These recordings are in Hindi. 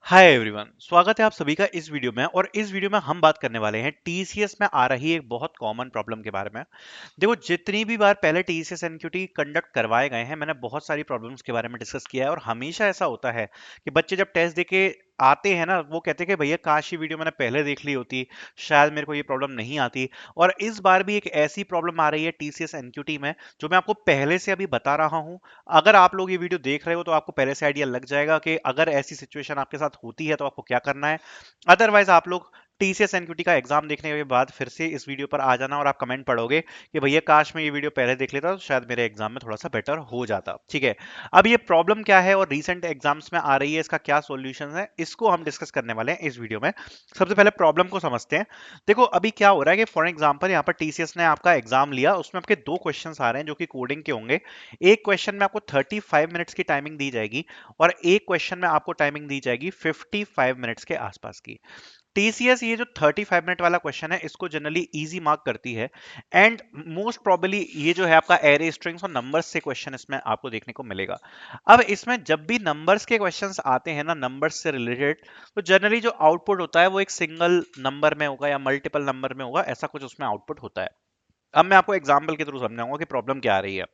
हाय एवरीवन, स्वागत है आप सभी का इस वीडियो में। और इस वीडियो में हम बात करने वाले हैं टीसीएस में आ रही एक बहुत कॉमन प्रॉब्लम के बारे में। देखो, जितनी भी बार पहले टीसीएस एनक्यूटी कंडक्ट करवाए गए हैं, मैंने बहुत सारी प्रॉब्लम्स के बारे में डिस्कस किया है। और हमेशा ऐसा होता है कि बच्चे जब टेस्ट देके आते हैं ना, वो कहते हैं कि भैया काश ये वीडियो मैंने पहले देख ली होती, शायद मेरे को ये प्रॉब्लम नहीं आती। और इस बार भी एक ऐसी प्रॉब्लम आ रही है टीसीएस एनक्यूटी में, जो मैं आपको पहले से अभी बता रहा हूँ। अगर आप लोग ये वीडियो देख रहे हो तो आपको पहले से आइडिया लग जाएगा कि अगर ऐसी सिचुएशन आपके साथ होती है तो आपको क्या करना है। अदरवाइज आप लोग टीसीएस एनक्यूटी का एग्जाम देखने के बाद फिर से इस वीडियो पर आ जाना और आप कमेंट पढ़ोगे कि भैया काश मैं ये वीडियो पहले देख लेता तो शायद मेरे एग्जाम में थोड़ा सा बेटर हो जाता। ठीक है, अब ये प्रॉब्लम क्या है और रीसेंट एग्जाम्स में आ रही है, इसका क्या सॉल्यूशन है, इसको हम डिस्कस करने वाले हैं इस वीडियो में। सबसे पहले प्रॉब्लम को समझते हैं। देखो, अभी क्या हो रहा है कि फॉर एग्जांपल यहाँ पर टीसीएस ने आपका एग्जाम लिया, उसमें आपके दो क्वेश्चंस आ रहे हैं जो कि कोडिंग के होंगे। एक क्वेश्चन में आपको 35 मिनट्स की टाइमिंग दी जाएगी और एक क्वेश्चन में आपको टाइमिंग दी जाएगी 55 मिनट्स के आसपास की। टीसीएस ये जो 35 मिनट वाला क्वेश्चन है, इसको जनरली इजी मार्क करती है। एंड मोस्ट प्रोबेबली ये जो है आपका एरे स्ट्रिंग्स और नंबर्स से क्वेश्चन इसमें आपको देखने को मिलेगा। अब इसमें जब भी नंबर्स के क्वेश्चंस आते हैं ना, नंबर्स से रिलेटेड, तो जनरली जो आउटपुट होता है वो एक सिंगल नंबर में होगा या मल्टीपल नंबर में होगा, ऐसा कुछ उसमें आउटपुट होता है। अब मैं आपको एग्जांपल के थ्रू समझाऊंगा कि प्रॉब्लम क्या आ रही है।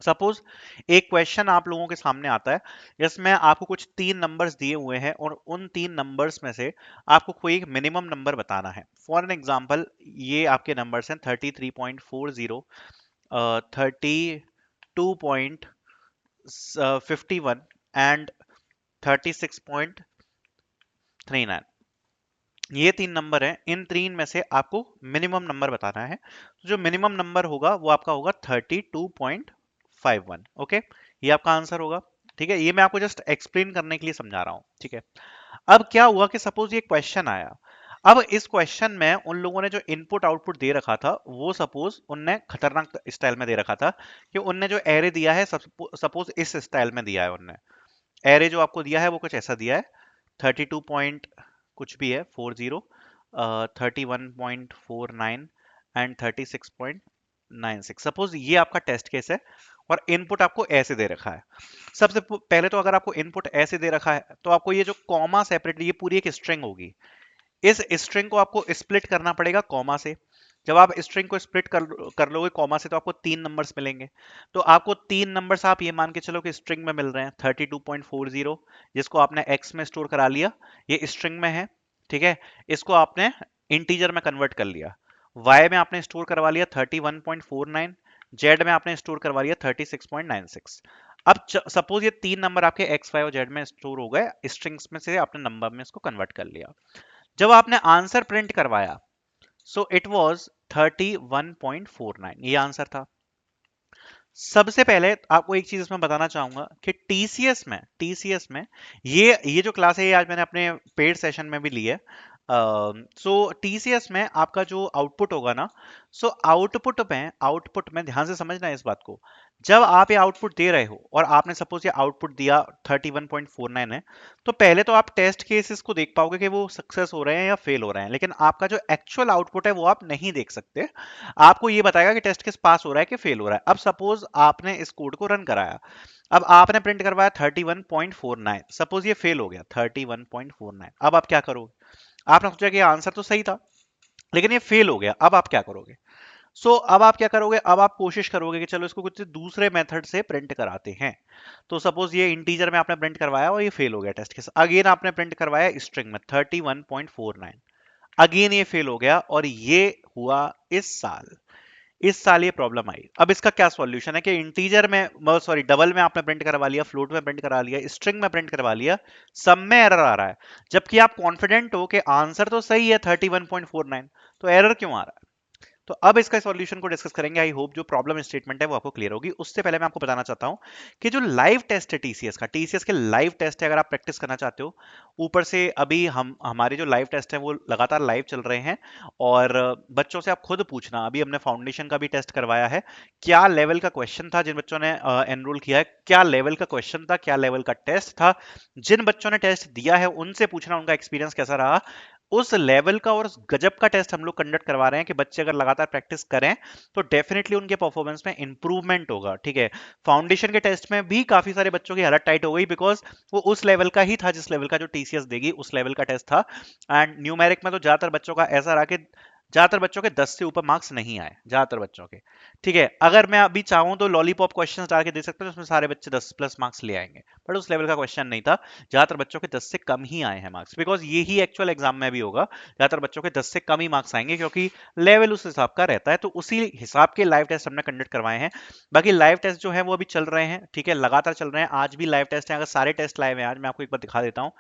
सपोज एक क्वेश्चन आप लोगों के सामने आता है, जिसमें आपको कुछ तीन नंबर्स दिए हुए हैं और उन तीन नंबर्स में से आपको कोई एक मिनिमम नंबर बताना है। फॉर एन एग्जांपल, ये आपके नंबर्स हैं 33.40, 32.51 एंड 36.39। ये तीन नंबर हैं, इन तीन में से आपको मिनिमम नंबर बताना है। तो जो मिनिमम नंबर होगा वो आपका होगा 32.51। ओके, ये आपका आंसर होगा। ठीक है, ये मैं आपको जस्ट एक्सप्लेन करने के लिए समझा रहा हूँ। ठीक है, अब क्या हुआ कि सपोज ये क्वेश्चन आया। अब इस क्वेश्चन में उन लोगों ने जो इनपुट आउटपुट दे रखा था, वो सपोज उनने खतरनाक स्टाइल में दे रखा था। कि उनने जो एरे दिया है, सपोज इस स्टाइल में दिया है उनने। एरे जो आपको दिया है वो कुछ ऐसा दिया है, 32 पॉइंट कुछ भी है, 40, 31.49 एंड 36.96। सपोज ये आपका टेस्ट केस है और इनपुट आपको ऐसे दे रखा है। सबसे पहले तो अगर आपको इनपुट ऐसे दे रखा है तो आपको ये जो कॉमा सेपरेटली, ये पूरी एक स्ट्रिंग होगी। इस स्ट्रिंग को आपको स्प्लिट करना पड़ेगा कॉमा से। जब आप स्ट्रिंग को स्प्लिट कर लोगे कॉमा से, तो आपको तीन नंबर्स मिलेंगे। तो आपको तीन नंबर्स आप ये मान के चलो कि स्ट्रिंग में मिल रहे हैं। 32.40, जिसको आपने एक्स में स्टोर करा लिया, ये स्ट्रिंग में है। ठीक है, इसको आपने इंटीजर में कन्वर्ट कर लिया। वाई में आपने स्टोर करवा लिया 31.49, जेड में आपने स्टोर करवा लिया 36.96। अब सपोज ये तीन नंबर आपके एक्स वाई और जेड में स्टोर हो गए, स्ट्रिंग्स में से आपने नंबर में इसको कन्वर्ट कर लिया। जब आपने आंसर प्रिंट करवाया, सो इट वाज 31.49, ये आंसर था। सबसे पहले आपको एक चीज इसमें बताना चाहूंगा कि टीसीएस में ये जो क्लास है, ये आज मैंने अपने पेड सेशन में भी ली है। सो टीसीएस में आपका जो आउटपुट होगा ना, सो आउटपुट में ध्यान से समझना है इस बात को। जब आप ये आउटपुट दे रहे हो और आपने सपोज ये आउटपुट दिया 31.49 है, तो पहले तो आप टेस्ट केसेस को देख पाओगे कि वो सक्सेस हो रहे हैं या फेल हो रहे हैं, लेकिन आपका जो एक्चुअल आउटपुट है वो आप नहीं देख सकते। आपको ये बताएगा कि टेस्ट केस पास हो रहा है कि फेल हो रहा है। अब सपोज आपने इस कोड को रन कराया, अब आपने प्रिंट करवाया 31.49, सपोज ये फेल हो गया 31.49। अब आप क्या करोगे? आपने सोचा कि आंसर तो सही था, लेकिन ये फेल हो गया, अब आप क्या करोगे? अब आप क्या करोगे? अब आप कोशिश करोगे कि चलो इसको कुछ दूसरे मेथड से प्रिंट कराते हैं। तो सपोज ये इंटीजर में आपने प्रिंट करवाया और ये फेल हो गया टेस्ट केस। अगेन आपने प्रिंट करवाया स्ट्रिंग में 31.49, अगेन ये फेल हो गया और ये हुआ इस साल ये प्रॉब्लम आई। अब इसका क्या सॉल्यूशन है कि इंटीजर में, सॉरी डबल में आपने प्रिंट करवा लिया, फ्लोट में प्रिंट करा लिया, स्ट्रिंग में प्रिंट करवा लिया, सब में एरर आ रहा है, जबकि आप कॉन्फिडेंट हो कि आंसर तो सही है 31.49, तो एरर क्यों आ रहा है? तो अब इसका सॉल्यूशन को डिस्कस करेंगे। आई होप जो प्रॉब्लम स्टेटमेंट है वो आपको क्लियर होगी। उससे पहले मैं आपको बताना चाहता हूं कि जो लाइव टेस्ट है टीसीएस के लाइव टेस्ट है, अगर आप प्रैक्टिस करना चाहते हो, ऊपर से अभी हमारे जो लाइव टेस्ट है वो लगातार लाइव चल रहे हैं। और बच्चों से आप खुद पूछना, अभी हमने फाउंडेशन का भी टेस्ट करवाया है, क्या लेवल का क्वेश्चन था, जिन बच्चों ने एनरोल किया है क्या लेवल का क्वेश्चन था, क्या लेवल का टेस्ट था। जिन बच्चों ने टेस्ट दिया है उनसे पूछना उनका एक्सपीरियंस कैसा रहा। उस लेवल का और उस गजब का टेस्ट हम लोग कंडक्ट करवा रहे हैं कि बच्चे अगर लगातार प्रैक्टिस करें तो डेफिनेटली उनके परफॉर्मेंस में इंप्रूवमेंट होगा। ठीक है, फाउंडेशन के टेस्ट में भी काफी सारे बच्चों की हालत टाइट हो गई, बिकॉज वो उस लेवल का ही था जिस लेवल का जो टीसीएस देगी उस लेवल का टेस्ट था। एंड न्यूमेरिक में तो ज्यादातर बच्चों का ऐसा रहा कि ज्यादातर बच्चों के 10 से ऊपर मार्क्स नहीं आए, ज्यादातर बच्चों के। ठीक है, अगर मैं अभी चाहूं तो लॉलीपॉप क्वेश्चंस डाल के दे सकते हैं, उसमें सारे बच्चे 10 प्लस मार्क्स ले आएंगे, बट उस लेवल का क्वेश्चन नहीं था। ज्यादातर बच्चों के 10 से कम ही आए हैं मार्क्स, बिकॉज ये ही एक्चुअल एग्जाम में भी होगा, ज्यादातर बच्चों के 10 से कम ही मार्क्स आएंगे, क्योंकि लेवल उस हिसाब का रहता है। तो उसी हिसाब के लाइव टेस्ट हमने कंडक्ट करवाए हैं। बाकी लाइव टेस्ट जो है वो अभी चल रहे हैं, ठीक है, लगातार चल रहे हैं। आज भी लाइव टेस्ट है, अगर सारे टेस्ट लाइव हैं आज, मैं आपको एक बार दिखा देता हूँ।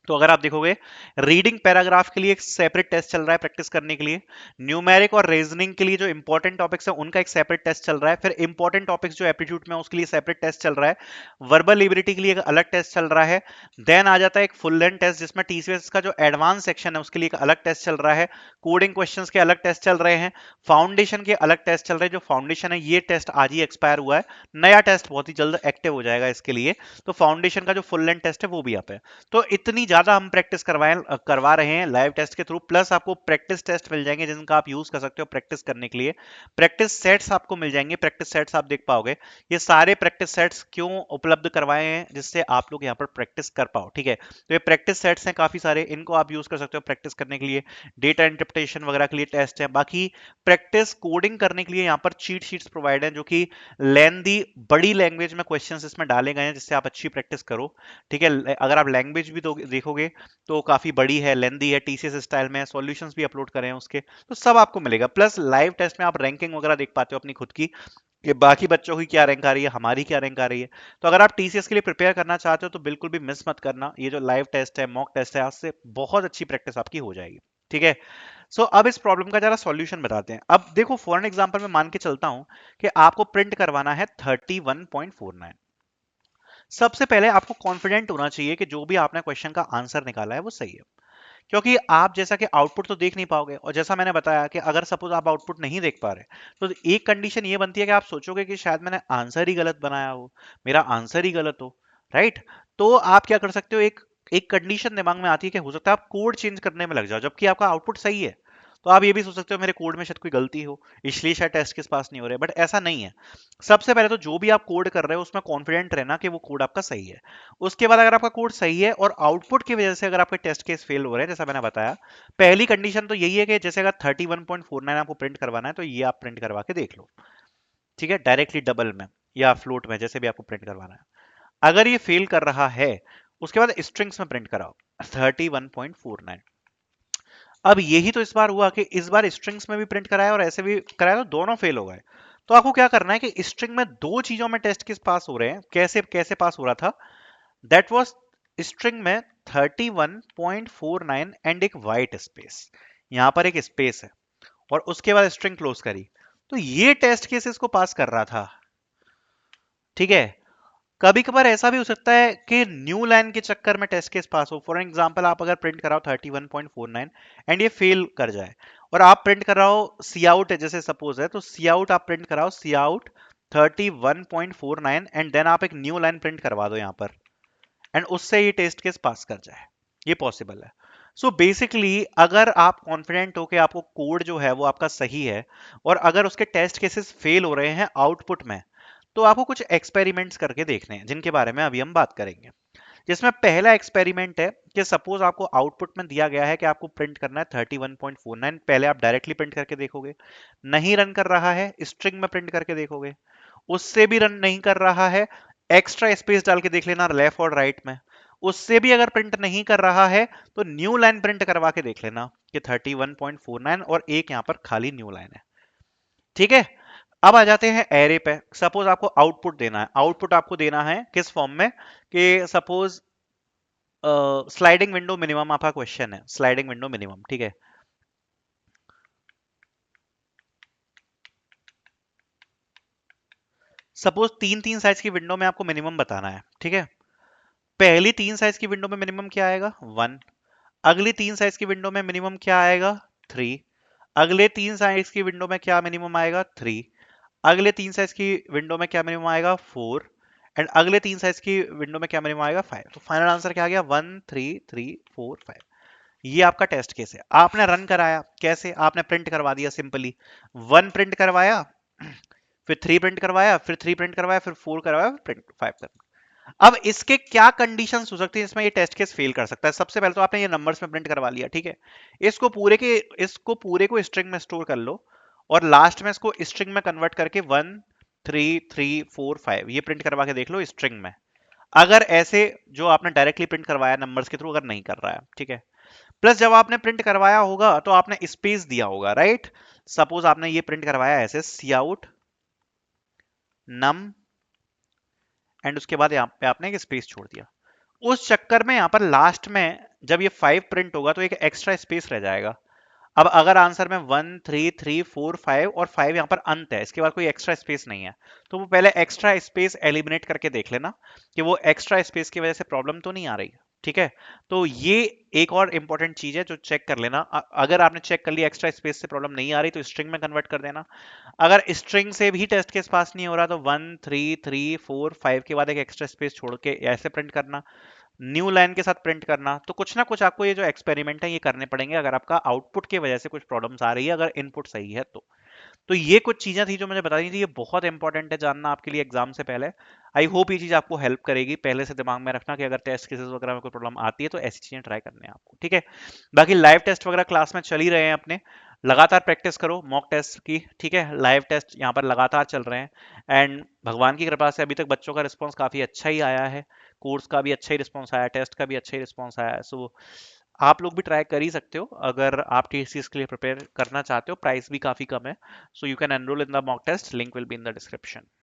तो अगर आप देखोगे, रीडिंग पैराग्राफ के लिए एक सेपरेट टेस्ट चल रहा है प्रैक्टिस करने के लिए। न्यूमेरिक और रीजनिंग के लिए जो इंपॉर्टेंट टॉपिक्स है उनका एक सेपरेट टेस्ट चल रहा है। फिर इंपॉर्टेंट टॉपिक्स जो एप्टीट्यूड में उसके लिए सेपरेट टेस्ट चल रहा है। वर्बल एबिलिटी के लिए एक अलग टेस्ट चल रहा है। देन आ जाता है एक फुल लेंथ टेस्ट जिसमें टीसीएस का जो एडवांस सेक्शन है उसके लिए एक अलग टेस्ट चल रहा है। कोडिंग क्वेश्चंस के अलग टेस्ट चल रहे हैं। फाउंडेशन के अलग टेस्ट चल रहे हैं। जो फाउंडेशन है ये टेस्ट आज ही एक्सपायर हुआ है, नया टेस्ट बहुत ही जल्द एक्टिव हो जाएगा इसके लिए। तो फाउंडेशन का जो फुल लेंथ टेस्ट है वो भी यहाँ पे। तो इतनी ज्यादा हम प्रैक्टिस करवा रहे हैं लाइव टेस्ट के थ्रू, प्लस आपको प्रैक्टिस टेस्ट मिल जाएंगे जिनका आप यूज कर सकते हो प्रैक्टिस करने के लिए। प्रैक्टिस सेट्स आपको मिल जाएंगे, प्रैक्टिस सेट्स आप देख पाओगे। ये सारे प्रैक्टिस सेट्स क्यों उपलब्ध करवाए हैं, जिससे आप लोग यहाँ पर प्रैक्टिस कर पाओ। ठीक है, तो ये प्रैक्टिस सेट्स हैं काफी सारे, इनको आप यूज कर सकते हो प्रैक्टिस करने के लिए। डेटा इंटरप्रिटेशन वगैरह के लिए टेस्ट है। बाकी प्रैक्टिस कोडिंग करने के लिए यहाँ पर चीट शीट्स प्रोवाइड है, जो कि लेंदी बड़ी लैंग्वेज में क्वेश्चंस इसमें डाले गए हैं जिससे आप अच्छी प्रैक्टिस करो। ठीक है, अगर आप लैंग्वेज भी देखोगे तो काफी बड़ी है, लेंदी है, टीसीएस स्टाइल में, सॉल्यूशंस भी अपलोड करें हैं उसके, तो सब आपको मिलेगा। प्लस लाइव टेस्ट में आप रैंकिंग वगैरह देख पाते हो अपनी खुद की, कि बाकी बच्चों की क्या रैंक आ रही है, हमारी क्या रैंक आ रही है। तो अगर आप टीसीएस के लिए प्रिपेयर करना चाहते हो तो बिल्कुल भी मिस मत करना, ये जो लाइव टेस्ट है, मॉक टेस्ट है, आज से बहुत अच्छी प्रैक्टिस आपकी हो जाएगी। ठीक है, सो अब इस प्रॉब्लम का जरा सॉल्यूशन बताते हैं। अब देखो, फॉर एन एग्जांपल मैं मान के चलता हूं कि आपको प्रिंट करवाना है 31.49। सबसे पहले आपको कॉन्फिडेंट होना चाहिए कि जो भी आपने क्वेश्चन का आंसर निकाला है वो सही है, क्योंकि आप जैसा कि आउटपुट तो देख नहीं पाओगे। और जैसा मैंने बताया कि अगर सपोज आप आउटपुट नहीं देख पा रहे तो एक कंडीशन ये बनती है कि आप सोचोगे कि शायद मैंने आंसर ही गलत बनाया हो, मेरा आंसर ही गलत हो। राइट, तो आप क्या कर सकते हो, एक एक कंडीशन दिमाग में आती है कि हो सकता है आप कोड चेंज करने में लग जाओ जबकि आपका आउटपुट सही है। तो आप ये भी सोच सकते हो मेरे कोड में शायद कोई गलती हो, इसलिए शायद टेस्ट के पास नहीं हो रहे, बट ऐसा नहीं है। सबसे पहले तो जो भी आप कोड कर रहे हो उसमें कॉन्फिडेंट रहना कि वो कोड आपका सही है। उसके बाद अगर आपका कोड सही है और आउटपुट की वजह से अगर आपके टेस्ट केस फेल हो रहे हैं, जैसा मैंने बताया, पहली कंडीशन तो यही है कि जैसे अगर 31.49 आपको प्रिंट करवाना है तो ये आप प्रिंट करवा के देख लो। ठीक है, डायरेक्टली डबल में या फ्लोट में, जैसे भी आपको प्रिंट करवाना है। अगर ये फेल कर रहा है, उसके बाद स्ट्रिंग्स में प्रिंट कराओ 31.49। अब यही तो इस बार हुआ कि इस बार स्ट्रिंग्स में भी प्रिंट कराया और ऐसे भी कराया, तो दोनों फेल हो गए। तो आपको क्या करना है कि स्ट्रिंग में दो चीजों में टेस्ट केस पास हो रहे हैं। कैसे कैसे पास हो रहा था, दैट वाज स्ट्रिंग में 31.49 एंड एक वाइट स्पेस, यहां पर एक स्पेस है, और उसके बाद स्ट्रिंग क्लोज करी, तो ये टेस्ट केस इसको पास कर रहा था। ठीक है, कभी कभार ऐसा भी हो सकता है कि न्यू लाइन के चक्कर में टेस्ट केस पास हो। फॉर एग्जांपल आप अगर प्रिंट कराओ 31.49 एंड ये फेल कर जाए, और आप प्रिंट कराओ सी आउट है, जैसे सपोज है, तो सी आउट आप प्रिंट कराओ सी आउट 31.49 एंड देन आप एक न्यू लाइन प्रिंट करवा दो यहां पर, एंड उससे ये टेस्ट केस पास कर जाए, ये पॉसिबल है। सो बेसिकली अगर आप कॉन्फिडेंट हो कि आपको कोड जो है वो आपका सही है, और अगर उसके टेस्ट केसेस फेल हो रहे हैं आउटपुट में, तो आपको कुछ एक्सपेरिमेंट्स करके देखने हैं जिनके बारे में अभी हम बात करेंगे। जिसमें पहला एक्सपेरिमेंट है कि सपोज आपको आउटपुट में दिया गया है कि आपको प्रिंट करना है 31.49। पहले आप डायरेक्टली प्रिंट करके देखोगे, नहीं रन कर रहा है, स्ट्रिंग में प्रिंट करके देखोगे, उससे भी रन नहीं कर रहा है, एक्स्ट्रा स्पेस डाल के देख लेना लेफ्ट और राइट में, उससे भी अगर प्रिंट नहीं कर रहा है तो न्यू लाइन प्रिंट करवा के देख लेना कि 31.49 और एक यहां पर खाली न्यू लाइन है। ठीक है, अब आ जाते हैं एरे पे। सपोज आपको आउटपुट देना है, आउटपुट आपको देना है किस फॉर्म में, कि सपोज स्लाइडिंग विंडो मिनिमम आपका क्वेश्चन है, स्लाइडिंग विंडो मिनिमम। ठीक है, सपोज तीन तीन साइज की विंडो में आपको मिनिमम बताना है। ठीक है, पहली तीन साइज की विंडो में मिनिमम क्या आएगा, 1। अगली तीन साइज की विंडो में मिनिमम क्या आएगा, 3। अगले तीन साइज की विंडो में क्या मिनिमम आएगा, 3। अगले तीन साइज की विंडो में क्या मिनिमम आएगा, 4। एंड अगले तीन साइज की विंडो में क्या मिनिमम आएगा, 5। तो फाइनल आंसर क्या आ गया, 1 3 3 4 5। ये आपका टेस्ट केस है, आपने रन कराया कैसे, आपने प्रिंट करवा दिया सिंपली, 1 प्रिंट करवाया, फिर 3 प्रिंट करवाया, फिर 3 प्रिंट करवाया, फिर 4 करवाया, फिर प्रिंट 5 करवाया। अब इसके क्या कंडीशंस हो सकती है जिसमें ये टेस्ट केस फेल कर सकता है? सबसे पहले तो आपने ये नंबर्स में प्रिंट करवा लिया, ठीक है, इसको पूरे के इसको पूरे को स्ट्रिंग में स्टोर कर लो, और लास्ट में इसको स्ट्रिंग में कन्वर्ट करके 1 3 3 4 5 ये प्रिंट करवा के देख लो स्ट्रिंग में। अगर ऐसे जो आपने डायरेक्टली प्रिंट करवाया नंबर्स के थ्रू अगर नहीं कर रहा है, ठीक है, प्लस जब आपने प्रिंट करवाया होगा तो आपने स्पेस दिया होगा, राइट? सपोज आपने ये प्रिंट करवाया ऐसे सी आउट नम, एंड उसके बाद यहाँ पे आपने एक स्पेस छोड़ दिया, उस चक्कर में यहाँ पर लास्ट में जब ये 5 प्रिंट होगा तो एक एक्स्ट्रा स्पेस रह जाएगा। अब अगर आंसर में 1 3 3 4 5 और 5 यहाँ पर अंत है, इसके बाद कोई एक्स्ट्रा स्पेस नहीं है, तो वो पहले एक्स्ट्रा स्पेस एलिमिनेट करके देख लेना कि वो एक्स्ट्रा स्पेस की वजह से प्रॉब्लम तो नहीं आ रही, ठीक है? तो ये एक और इंपॉर्टेंट चीज है जो चेक कर लेना। अगर आपने चेक कर लिया एक्स्ट्रा स्पेस से प्रॉब्लम नहीं आ रही तो स्ट्रिंग में कन्वर्ट कर देना। अगर स्ट्रिंग से भी टेस्ट केस पास नहीं हो रहा तो 1 3 3 4 5 के बाद एक एक्स्ट्रा स्पेस छोड़ के ऐसे प्रिंट करना, न्यू लाइन के साथ प्रिंट करना। तो कुछ ना कुछ आपको ये जो एक्सपेरिमेंट है ये करने पड़ेंगे अगर आपका आउटपुट की वजह से कुछ प्रॉब्लम्स आ रही है, अगर इनपुट सही है तो ये कुछ चीजें थी जो मुझे बतानी थी, ये बहुत इंपॉर्टेंट है जानना आपके लिए एग्जाम से पहले। आई होप ये चीज आपको हेल्प करेगी, पहले से दिमाग में रखना कि अगर टेस्ट केसेस वगैरह में कोई प्रॉब्लम आती है तो ऐसी चीजें ट्राई करने हैं आपको, ठीक है? बाकी लाइव टेस्ट वगैरह क्लास में चल ही रहे हैं अपने, लगातार प्रैक्टिस करो मॉक टेस्ट की, ठीक है? लाइव टेस्ट यहाँ पर लगातार चल रहे हैं, एंड भगवान की कृपा से अभी तक बच्चों का रिस्पॉन्स काफी अच्छा ही आया है, कोर्स का भी अच्छा ही रिस्पॉन्स आया, टेस्ट का भी अच्छा ही रिस्पॉन्स आया है। सो आप लोग भी ट्राई कर ही सकते हो अगर आप टीसीएस के लिए प्रिपेयर करना चाहते हो, प्राइस भी काफी कम है। So you can enrol in the mock test, link will be in the description.